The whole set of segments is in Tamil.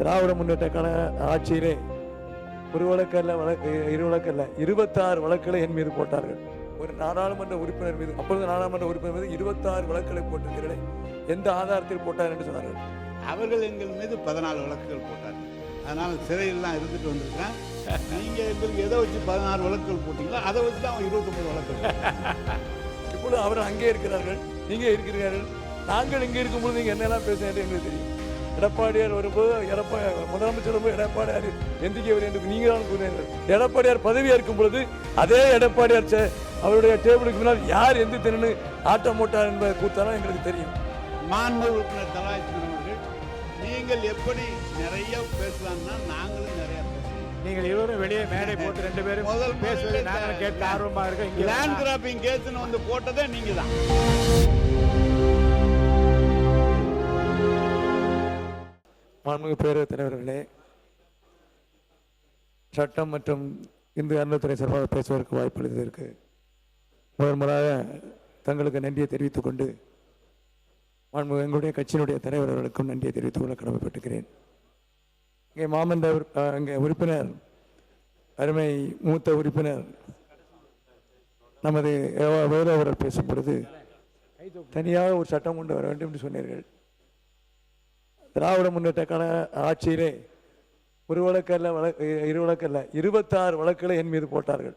திராவிட முன்னேற்ற கழக ஆட்சியிலே ஒரு வழக்கல்ல, இரு வழக்கல்ல, 26 வழக்குகளை என் மீது போட்டார்கள். ஒரு நாடாளுமன்ற உறுப்பினர் மீது, அப்பொழுது நாடாளுமன்ற உறுப்பினர் மீது 26 வழக்குகளை போட்டிருக்கிறீர்களே, எந்த ஆதாரத்தில் போட்டார் என்று சொன்னார்கள். அவர்கள் எங்கள் மீது 14 வழக்குகள் போட்டார்கள். அதனால் சிறையெல்லாம் இருந்துட்டு வந்திருக்கேன். நீங்கள் எங்களுக்கு எதை வச்சு 16 வழக்குகள் போட்டீங்களோ அதை வச்சு தான் அவன் 29 வழக்குகள். இப்பொழுது அவர் அங்கே இருக்கிறார்கள், நீங்க இருக்கிறீர்கள். நாங்கள் இங்கே இருக்கும்போது நீங்க என்னெல்லாம் பேசுறது எங்களுக்கு தெரியும். எடப்பாடியார் வரும்போது முதலமைச்சர் வரும்போது எடப்பாடியார் எந்திக்கவர் என்று நீங்கள் தான் கூறினீர்கள். எடப்பாடியார் பதவியாக இருக்கும் பொழுது அதே எடப்பாடியார் அவருடைய டேபிளுக்கு முன்னால் யார் எந்த திறனு ஆட்டம் போட்டார் என்பதை கூத்தாலும் எங்களுக்கு தெரியும். மாண்பு உறுப்பினர் தலாய்ச்சன் அவர்கள், நீங்கள் எப்படி நிறைய பேசலாம்னா நாங்களும் நிறைய பேசலாம். நீங்கள் இருவரும் வெளியே மேடை போட்டு 2 பேரும் முதல் பேசுவதை நாங்கள் கேட்க ஆர்வமா இருக்கோம். லேண்ட் கிராப்பிங் கேஸ்ன்னு வந்து போட்டதே நீங்க தான். மாண்புமிகு பேரவைத் தலைவர்களே, சட்டம் மற்றும் இந்து அறநிலைத்துறை சார்பாக பேசுவதற்கு வாய்ப்பளித்ததற்கு முதன்முறையாக தங்களுக்கு நன்றியை தெரிவித்துக் கொண்டு மாண்புமிகு எங்களுடைய கட்சியினுடைய தலைவர் அவர்களுக்கும் நன்றியை தெரிவித்துக் கொள்ள கடமைப்பட்டுக்கிறேன். இங்கே மாமன்ற இங்கே உறுப்பினர், அருமை மூத்த உறுப்பினர் நமது வேலு அவர்கள் பேசும் பொழுது தனியாக ஒரு சட்டம் கொண்டு வர வேண்டும் என்று சொன்னீர்கள். திராவிட முன்னேற்ற கழக ஆட்சியிலே ஒரு வழக்கல்ல, இரு வழக்கல்ல, 26 வழக்குகளை என் மீது போட்டார்கள்.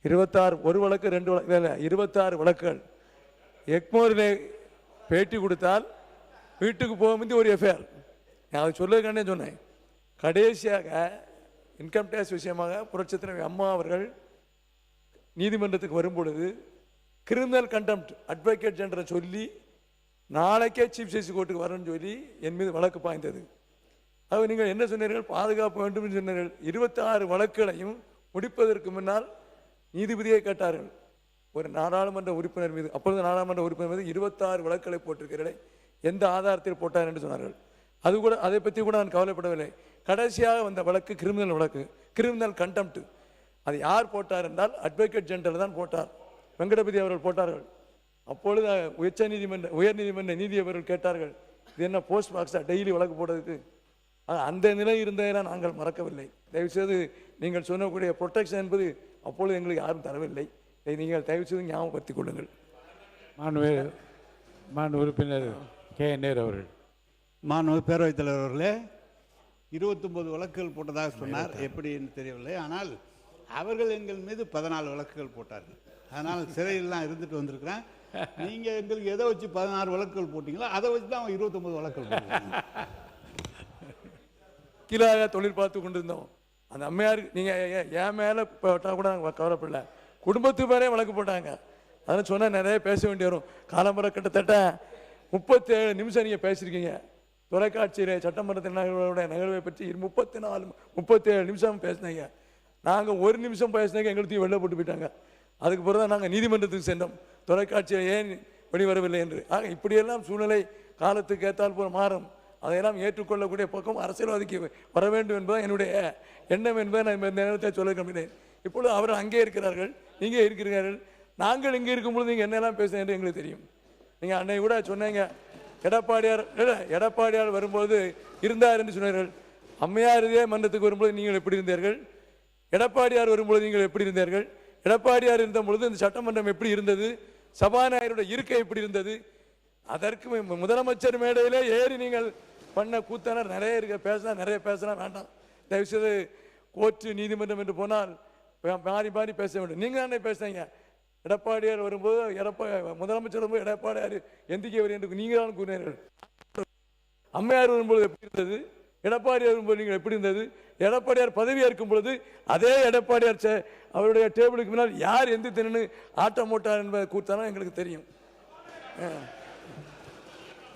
26, ஒரு வழக்கு 2 வழக்கு இல்லை, 26 வழக்குகள். எக்மோரிலே பேட்டி கொடுத்தால் வீட்டுக்கு போக முந்தி ஒரு எஃப்ஐஆர். நான் அதை சொல்லுறதுக்கானே சொன்னேன். கடைசியாக இன்கம் டேக்ஸ் விஷயமாக புரட்சித் தலைவி அம்மா அவர்கள் நீதிமன்றத்துக்கு வரும் பொழுது கிரிமினல் கண்டெம்ட் அட்வொகேட் ஜெனரல் சொல்லி நாளைக்கே சீஃப் ஜஸ்டிஸ் கோர்ட்டுக்கு வரணும்னு சொல்லி என் மீது வழக்கு பாய்ந்தது. அது நீங்கள் என்ன சொன்னீர்கள்? பாதுகாப்பு வேண்டும் என்று சொன்னீர்கள். 26 வழக்குகளையும் முடிப்பதற்கு முன்னால் நீதிபதியை கேட்டார்கள். ஒரு நாடாளுமன்ற உறுப்பினர் மீது, அப்பொழுது நாடாளுமன்ற உறுப்பினர் மீது 26 வழக்குகளை போட்டிருக்கிறீர்களே, எந்த ஆதாரத்தில் போட்டார் என்று சொன்னார்கள். அது கூட, அதை பற்றி கூட நான் கவலைப்படவில்லை. கடைசியாக வந்த வழக்கு கிரிமினல் வழக்கு, கிரிமினல் கண்டெம்ட். அது யார் போட்டார் என்றால் அட்வொகேட் ஜெனரல் தான் போட்டார், வெங்கடபதி அவர்கள் போட்டார்கள். அப்பொழுது உயர்நீதிமன்ற நீதி அவர்கள் கேட்டார்கள், இது என்ன போஸ்ட் பாக்ஸா டெய்லி வழக்கு போடுறதுக்கு? அந்த நிலை இருந்ததெல்லாம் நாங்கள் மறக்கவில்லை. தயவுசெய்து நீங்கள் சொல்லக்கூடிய ப்ரொடெக்ஷன் என்பது அப்பொழுது எங்களுக்கு யாரும் தரவில்லை. இதை நீங்கள் தயவுசெய்து ஞாபகப்படுத்திக் கொள்ளுங்கள். மாண்பு உறுப்பினர் கே.என். நேரு அவர்கள். மாண்பு பேரவைத் தலைவர் அவர்களே, 29 வழக்குகள் போட்டதாக சொன்னார். எப்படின்னு தெரியவில்லை. ஆனால் அவர்கள் எங்கள் மீது 14 வழக்குகள் போட்டார்கள். அதனால் சிறையெல்லாம் இருந்துட்டு வந்திருக்கிறேன். நீங்கள் எங்களுக்கு எதை வச்சு 16 வழக்குகள் போட்டீங்களோ அதை வச்சு தான் 29 வழக்குகள். கீழாக தொழில் பார்த்து கொண்டிருந்தோம். அந்த அம்மையார் நீங்கள் என் மேலே போட்டால் கூட நாங்கள் கவலைப்படல, குடும்பத்து பேரே வழக்கு போட்டாங்க. அதனால் சொன்னால் நிறைய பேச வேண்டி வரும். காலம்புரை கிட்டத்தட்ட 37 நிமிஷம் நீங்கள் பேசியிருக்கீங்க. தொலைக்காட்சியில் சட்டமன்றத்தின் நிகழ்வை பற்றி 37 நிமிஷம் பேசினீங்க. நாங்கள் 1 நிமிஷம் பேசினாங்க, எங்களுக்கு வெளில போட்டு போயிட்டாங்க. அதுக்கு பிறகு தான் நாங்கள் நீதிமன்றத்துக்கு சென்றோம், தொலைக்காட்சியில் ஏன் வெளிவரவில்லை என்று. ஆக இப்படியெல்லாம் சூழ்நிலை காலத்துக்கு ஏற்றால் போல் மாறும். அதையெல்லாம் ஏற்றுக்கொள்ளக்கூடிய பக்கம் அரசியல்வாதிக்கு வர வேண்டும் என்பது என்னுடைய எண்ணம் என்பதை நான் இந்த நேரத்தை சொல்ல விரும்புகிறேன். இப்பொழுது அவர்கள் அங்கே இருக்கிறார்கள், நீங்கள் இருக்கிறீர்கள். நாங்கள் இங்கே இருக்கும்பொழுது நீங்கள் என்னெல்லாம் பேசுகிறேன் என்று எங்களுக்கு தெரியும். நீங்கள் அன்னை கூட சொன்னீங்க, எடப்பாடியார் வரும்போது இருந்தார் என்று சொன்னீர்கள். அம்மையார் இதே மன்றத்துக்கு வரும்போது நீங்கள் எப்படி இருந்தீர்கள்? எடப்பாடியார் வரும்போது நீங்கள் எப்படி இருந்தீர்கள்? எடப்பாடியார் இருந்த பொழுது இந்த சட்டமன்றம் எப்படி இருந்தது? சபாநாயகருடைய இருக்கை எப்படி இருந்தது? அதற்கு முதலமைச்சர் மேடையிலே ஏறி நீங்கள் பண்ண கூத்தனர் நிறைய இருக்க. பேசினா நிறைய பேசலாம், வேண்டாம். தயவுசெய்து கோர்ட்டு நீதிமன்றம் என்று போனால் மாறி மாறி பேச வேண்டும். நீங்கள் தானே பேசுனீங்க. எடப்பாடியார் வரும்போது முதலமைச்சர் வரும்போது எடப்பாடியார் எந்திக்கவர் என்று நீங்கள் தான் கூறினீர்கள். அம்மையார் வரும்போது எப்படி இருந்தது? எடப்பாடியார் வரும்போது நீங்கள் எப்படி இருந்தது? எடப்பாடியார் பதவியாக இருக்கும் பொழுது அதே எடப்பாடியார் அவருடைய டேபிளுக்கு முன்னால் யார் எந்த திறனு ஆட்டம் போட்டார் என்பதை கூத்தாலும் எங்களுக்கு தெரியும்.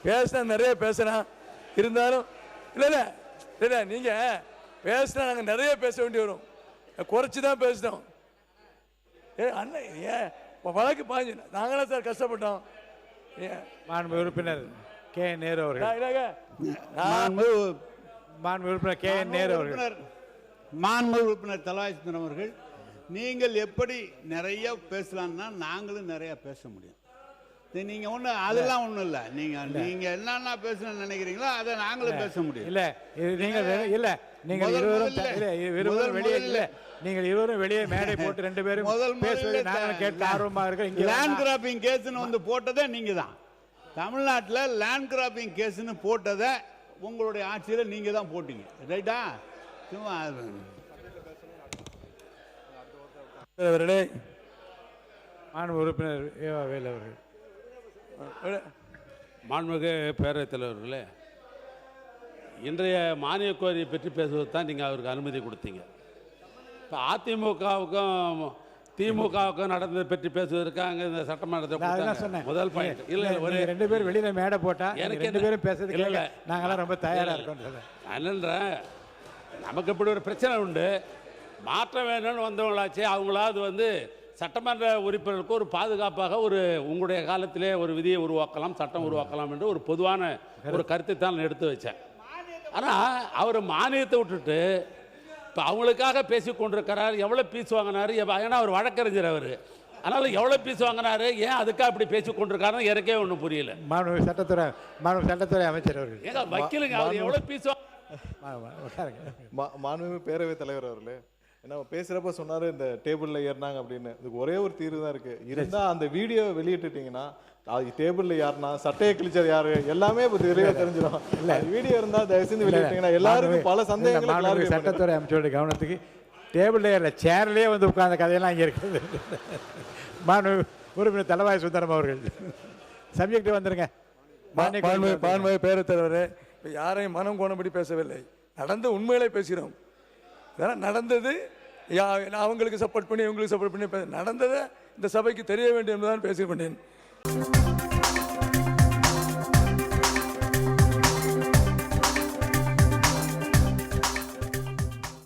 பேசினா நிறைய பேசுகிறேன், இருந்தாலும் இல்லை இல்லை நீங்கள் பேசினா நாங்கள் நிறைய பேச வேண்டி வரும். குறைச்சி தான் பேசினோம். அண்ணன் ஏன் வழக்கு பாஞ்சு நாங்களா சார் கஷ்டப்பட்டோம். மாண்பு உறுப்பினர் கே.என். நேரு அவர்கள். மாண்பு உறுப்பினர் கே.என். நேரு அவர்கள். மாண்பு உறுப்பினர் தலாய்ச்சன் அவர்கள், நீங்கள் எப்படி நிறைய பேசலாம்னா நாங்களும் நிறைய பேச முடியும். நீங்க ஒண்ணு அதெல்லாம் ஒண்ணும் இல்ல. நீங்க என்னென்ன பேசணும்னு நினைக்கிறீங்களோ அதை நாங்களும் பேச முடியும். இல்ல நீங்கள் இருவரும் வெளியே மேடை போட்டு ரெண்டு பேரும் பேசுவது நாங்களும் கேட்க ஆர்வமா இருக்கோம். லேண்ட் கிராப்பிங் கேஸ்னு வந்து போட்டதே நீங்க தான். தமிழ்நாட்டில் லேண்ட் கிராப்பிங் கேஸ்னு போட்டதை உங்களுடைய ஆட்சியில் நீங்க தான் போட்டீங்க, ரைட்டா? சும்மா அவர்களே, மாண்பு உறுப்பினர் ஏவா வேலு அவர்கள். மாண்புமிகு பேரவைத் தலைவர்களே, இன்றைய மானிய கோரியை பற்றி பேசுவது தான் நீங்கள் அவருக்கு அனுமதி கொடுத்தீங்க. இப்போ அதிமுகவுக்கும் திமுகவுக்கும் நடந்ததை பற்றி பேசுவதற்காக இந்த சட்டமன்றத்தை முதல் பாயிண்ட் இல்லை, ஒரு ரெண்டு பேரும் வெளியில மேடை போட்டா எனக்கு ரெண்டு பேரும் பேசுறதுக்கு இல்லை, நாங்களாம் ரொம்ப தயாராக இருக்கோம். என்னன்றேன், நமக்கு இப்படி ஒரு பிரச்சனை உண்டு. மாற்ற வேணும்னு வந்தவங்களாச்சு, அவங்களாவது வந்து சட்டமன்ற உறுப்பினருக்கு ஒரு பாதுகாப்பாக ஒரு உங்களுடைய காலத்திலே ஒரு விதியை உருவாக்கலாம், சட்டம் உருவாக்கலாம் என்று ஒரு பொதுவான ஒரு கருத்தை தான் நான் எடுத்து வச்சேன். ஆனால் அவர் மானியத்தை விட்டுட்டு இப்போ அவங்களுக்காக பேசி கொண்டிருக்கிறார். எவ்வளோ பீஸ் வாங்கினார்? ஏன்னா அவர் வழக்கறிஞர் அவர், அதனால் எவ்வளோ பீஸ் வாங்கினாரு, ஏன் அதுக்காக அப்படி பேசி கொண்டிருக்காருன்னு எனக்கே ஒன்றும் புரியல. மாண்பு சட்டத்துறை அமைச்சர் அவர்கள். ஏங்க வக்கீலுங்க, அவர் எவ்வளோ பீஸ் மாண்புமிகு பேரவைத் தலைவர் அவர்களே, ஏன்னா பேசுறப்ப சொன்னாரு இந்த டேபிள்ல ஏறினாங்க அப்படின்னு. இதுக்கு ஒரே ஒரு தீர்வு தான் இருக்கு. இருந்தா அந்த வீடியோ வெளியிட்டுட்டீங்கன்னா டேபிள்ல யாருன்னா சட்டையை கிழிச்சது யாரு எல்லாமே தெளிவா தெரிஞ்சிடும். இல்ல வீடியோ இருந்தா தயவு செஞ்சு வெளியிட்டீங்கன்னா எல்லாருக்கும் பல சந்தேகங்கள். சட்டத்துறை அமைச்சருடைய கவனத்துக்கு டேபிள்ல ஏறல சேர்லயே வந்து உட்கார்ந்த கதையெல்லாம் இங்கே இருக்குது. மாண்பு உறுப்பினர் தலவாய் சுந்தரம் அவர்கள் சப்ஜெக்ட் வந்துருங்க. மாண்புமிகு பேரவைத் தலைவரே, யாரையும் மனம் கோணப்படி பேசவில்லை, நடந்த உண்மையிலே பேசுகிறோம். நடந்தது அவங்களுக்கு சப்போர்ட் பண்ணி இவங்களுக்கு சப்போர்ட் பண்ணி நடந்ததை இந்த சபைக்கு தெரிய வேண்டும் என்பதுதான் பேசிக்கொண்டேன்.